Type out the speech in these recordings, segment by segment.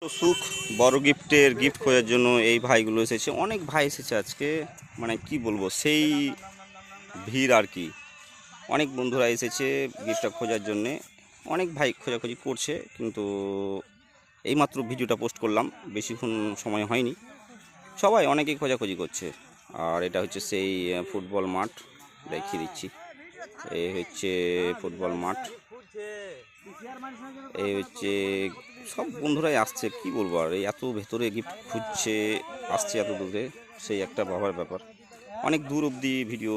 তো সুখ বড় গিফটের গিফট খোঁজার জন্য এই ভাইগুলো এসেছে, অনেক ভাই এসেছে আজকে। মানে কি বলবো, সেই ভিড় আর কি। অনেক বন্ধুরা এসেছে গিফটটা খোঁজার জন্যে, অনেক ভাই খোঁজাখুঁজি করছে, কিন্তু এইমাত্র ভিডিওটা পোস্ট করলাম, বেশিক্ষণ সময় হয়নি। সবাই অনেকেই খোঁজাখুঁজি করছে। আর এটা হচ্ছে সেই ফুটবল মাঠ, দেখিয়ে দিচ্ছি। এই হচ্ছে ফুটবল মাঠ, এই হচ্ছে সব বন্ধুরাই আসছে। কি বলবো, আর এই এত ভেতরে গিফট খুঁজছে, আসছে এত দূরে, সেই একটা ভাবার ব্যাপার। অনেক দূর অবধি ভিডিও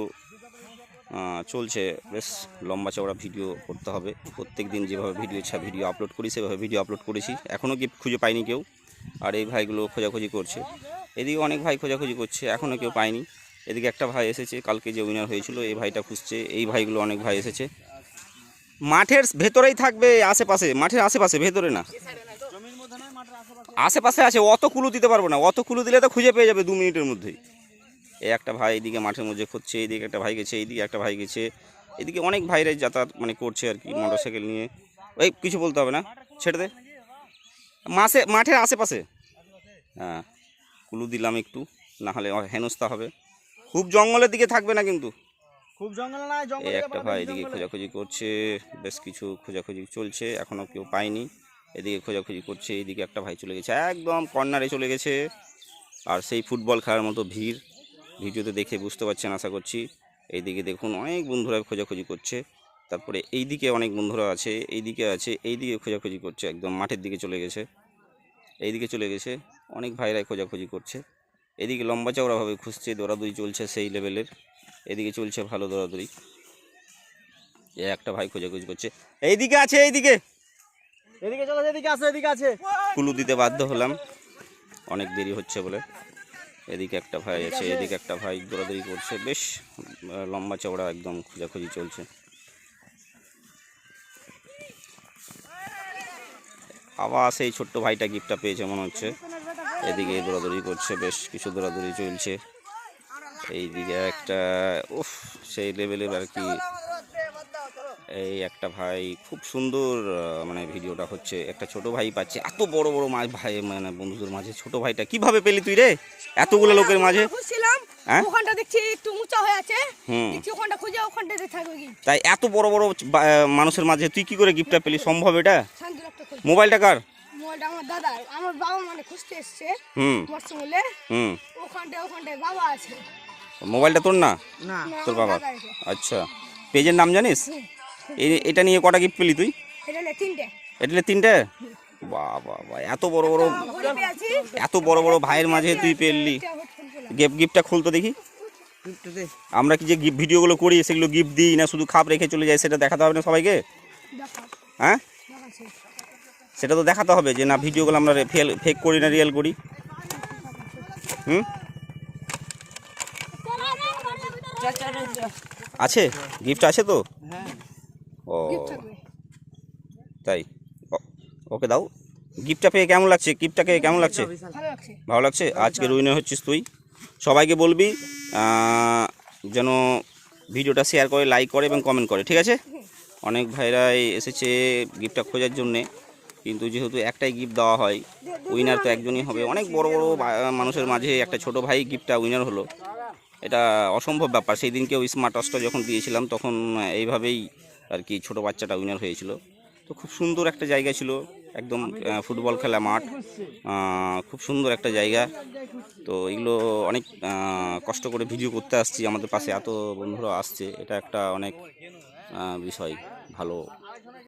চলছে, বেশ লম্বা চওড়া ভিডিও করতে হবে। প্রত্যেক দিন যেভাবে ভিডিও আপলোড করি সেভাবে ভিডিও আপলোড করেছি, এখনও গিফট খুঁজে পাইনি কেউ। আর এই ভাইগুলো খোঁজাখুঁজি করছে, এদিকে অনেক ভাই খোঁজাখুঁজি করছে, এখনও কেউ পায়নি। এদিকে একটা ভাই এসেছে, কালকে যে উইনার হয়েছিল এই ভাইটা খুঁজছে। এই ভাইগুলো অনেক ভাই এসেছে। মাঠের ভেতরেই থাকবে, আশেপাশে, মাঠের আশেপাশে, ভেতরে না, আশেপাশে আছে। অত কুলু দিতে পারবো না, অত কুলু দিলে তো খুঁজে পেয়ে যাবে 2 মিনিটের মধ্যেই। এই একটা ভাই এদিকে মাঠের মধ্যে খুঁজছে, এইদিকে একটা ভাই গেছে, এইদিকে একটা ভাই গেছে, এদিকে অনেক ভাইরাই যাতায়াত মানে করছে আর কি, মোটরসাইকেল নিয়ে। ওই কিছু বলতে হবে না, ছেড়ে দে। মাঠের আশেপাশে, হ্যাঁ কুলু দিলাম একটু, না হলে হেনস্থা হবে। খুব জঙ্গলের দিকে থাকবে না কিন্তু, খুব জঙ্গল না। এই একটা ভাই এদিকে খোঁজাখুঁজি করছে, বেশ কিছু খোঁজাখুঁজি চলছে, এখনও কেউ পায়নি। এদিকে খোঁজাখুঁজি করছে, এইদিকে একটা ভাই চলে গেছে, একদম কর্নারে চলে গেছে। আর সেই ফুটবল খেলার মতো ভিড়, ভিডিওতে দেখে বুঝতে পারছেন আশা করছি। এইদিকে দেখুন অনেক বন্ধুরা খোঁজাখুঁজি করছে। তারপরে এইদিকে অনেক বন্ধুরা আছে, এইদিকে আছে, এইদিকে খোঁজাখুঁজি করছে, একদম মাঠের দিকে চলে গেছে, এইদিকে চলে গেছে। অনেক ভাইরাই খোঁজাখুঁজি করছে। এদিকে লম্বা চওড়াভাবে খুঁজছে, দৌড়াদৌড়ি চলছে সেই লেভেলের। এদিকে চলছে ভালো দৌড়াদৌড়ি। এ একটা ভাই খোঁজাখুঁজি করছে, এইদিকে আছে, এইদিকে, এদিকে চলো, এদিকে আছে, এদিকে আছে। কুলু দিতে বাধ্য হলাম, অনেক দেরি হচ্ছে বলে। এদিকে একটা ভাই আছে, এদিকে একটা ভাই দৌড়াদৌড়ি করছে, বেশ লম্বা চওড়া একদম খোঁজাখুঁজি চলছে। আবার সেই ছোট্ট ভাইটা গিফটটা পেয়েছে মনে হচ্ছে, এদিকে দৌড়াদৌড়ি করছে, বেশ কিছু দৌড়াদৌড়ি চলছে। এইদিকে একটা, উফ, সেই লেভেলের আর কি। এই একটা ভাই খুব সুন্দর, মানে ভিডিওটা হচ্ছে, একটা ছোট ভাই পাচ্ছে, এত বড় বড় মাছ ভাই, মানে বন্ধুদের মাঝে ছোট ভাইটা কিভাবে পেলি তুই রে এতগুলো লোকের মাঝে? হ্যাঁ, ওখানটা দেখছি একটু উঁচা হয়ে আছে, হুম, দেখছি ওখানটা খুঁজে ওখানটাতে থাকবে কি। তাই এত বড় বড় মানুষের মাঝে তুই কি করে গিফটটা পেলি? সম্ভব এটা? শান্তির একটা খুঁজে। মোবাইলটা কার? মোবাইলটা আমার দাদা, আমার বাবা মানে খুঁজতে এসছে হুম মরসুমলে, হুম, ওখানটায় বাবা আছে। মোবাইলটা তোর না? না, তোর বাবার? দাদা আছে। আচ্ছা, পেজের নাম জানিস? এটা নিয়ে কটা গিফট পেলি তুই? এটা নে 3টে। এটা 3টে? বাহ বাহ বাহ, এত বড় বড়, ঘুরে পেয়েছি। এত বড় বড় ভাইয়ের মাঝে তুই পেলি। গিফটটা খুলতো দেখি। আমরা কি যে গিফট ভিডিওগুলো করি সেগুলো গিফট দিই না, শুধু খাপ রেখে চলে যায়, সেটা দেখাতে হবে না সবাইকে? হ্যাঁ, সেটা তো দেখাতে হবে যে না, ভিডিওগুলো আমরা ফেক করি না, রিয়েল করি। হুম, আছে গিফট আছে তো? ও তাই, ওকে দাও। গিফটটা পেয়ে কেমন লাগছে? গিফটটাকে কেমন লাগছে? ভালো লাগছে। ভালো লাগছে। আজকে উইনার হচ্ছিস তুই। সবাইকে বলবি যেন ভিডিওটা শেয়ার করে, লাইক করে এবং কমেন্ট করে, ঠিক আছে? অনেক ভাইরাই এসেছে গিফটটা খোঁজার জন্যে, কিন্তু যেহেতু একটাই গিফট দেওয়া হয়, উইনার তো একজনই হবে। অনেক বড় বড় মানুষের মাঝে একটা ছোট ভাই গিফটটা উইনার হলো, এটা অসম্ভব ব্যাপার। সেই দিনকেও স্মার্ট ওয়াচটা যখন দিয়েছিলাম তখন এইভাবেই আর কি ছোট বাচ্চাটা উইনার হয়েছিল। তো খুব সুন্দর একটা জায়গা ছিল, একদম ফুটবল খেলা মাঠ, খুব সুন্দর একটা জায়গা। তো এগুলো অনেক কষ্ট করে ভিডিও করতে আসছি, আমাদের পাশে এত বন্ধুরা আসছে, এটা একটা অনেক বিষয় ভালো।